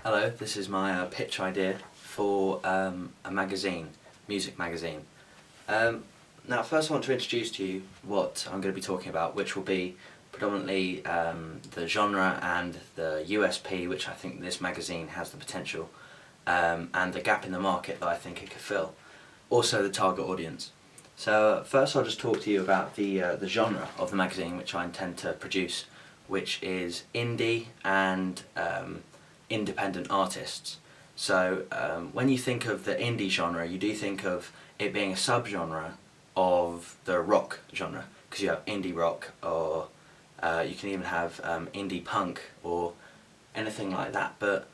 Hello, this is my pitch idea for a magazine, music magazine. Now first I want to introduce to you what I'm going to be talking about, which will be predominantly the genre and the USP which I think this magazine has the potential, and the gap in the market that I think it could fill. Also the target audience. So first I'll just talk to you about the genre of the magazine which I intend to produce, which is indie and independent artists. So when you think of the indie genre, you do think of it being a subgenre of the rock genre, because you have indie rock, or you can even have indie punk or anything like that, but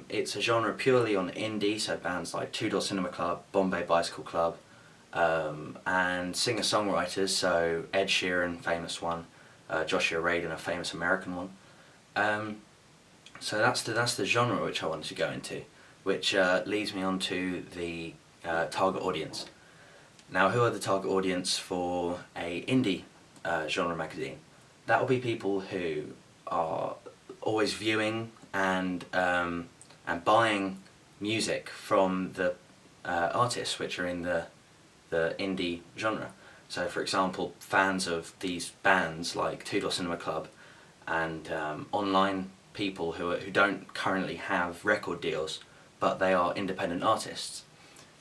it's a genre purely on indie, so bands like Two Door Cinema Club, Bombay Bicycle Club, and singer-songwriters, so Ed Sheeran, famous one, Joshua Radin, a famous American one. So that's the genre which I wanted to go into, which leads me on to the target audience. Now, who are the target audience for a indie genre magazine? That will be people who are always viewing and buying music from the artists which are in the indie genre. So, for example, fans of these bands like Two Door Cinema Club and online people who don't currently have record deals, but they are independent artists.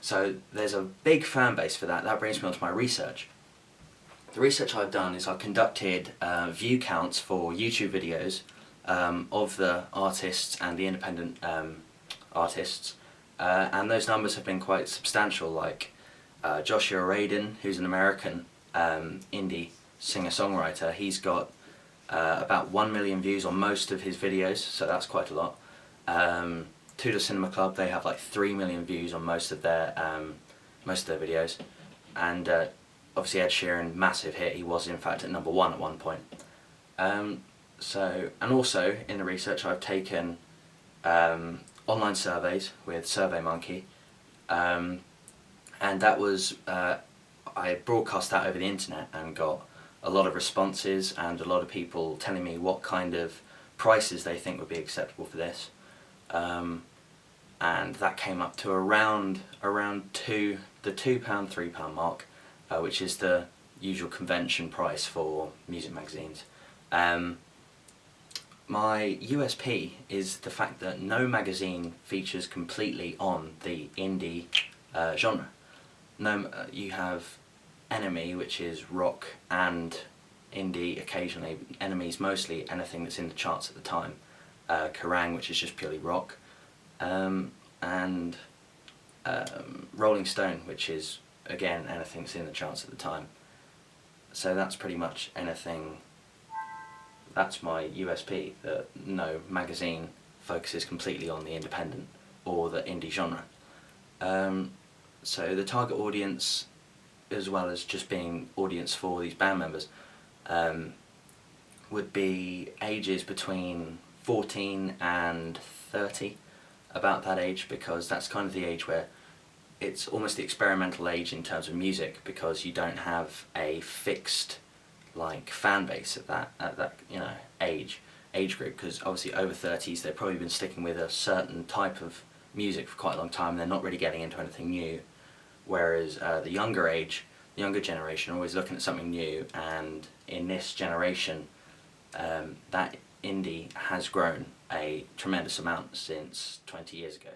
So there's a big fan base for that. That brings me on to my research. The research I've done is I've conducted view counts for YouTube videos of the artists and the independent artists, and those numbers have been quite substantial. Like Joshua Radin, who's an American indie singer-songwriter, he's got about 1 million views on most of his videos, so that's quite a lot. Two Door Cinema Club, they have like 3 million views on most of their videos, and obviously Ed Sheeran, massive hit. He was in fact at #1 at one point. And also in the research I've taken online surveys with SurveyMonkey, and that was I broadcast that over the internet and got a lot of responses and a lot of people telling me what kind of prices they think would be acceptable for this, and that came up to around the £2, £3 mark, which is the usual convention price for music magazines. My USP is the fact that no magazine features completely on the indie genre. You have Enemy, which is rock and indie occasionally. Enemy's mostly anything that's in the charts at the time. Kerrang, which is just purely rock, and Rolling Stone, which is again anything that's in the charts at the time. So that's pretty much anything. That's my USP, that no magazine focuses completely on the independent or the indie genre. So the target audience, as well as just being audience for these band members, would be ages between 14 and 30, about that age, because that's kind of the age where it's almost the experimental age in terms of music, because you don't have a fixed like fan base at that age group, because obviously over 30s they've probably been sticking with a certain type of music for quite a long time and they're not really getting into anything new, whereas the younger generation are always looking at something new, and in this generation that indie has grown a tremendous amount since 20 years ago.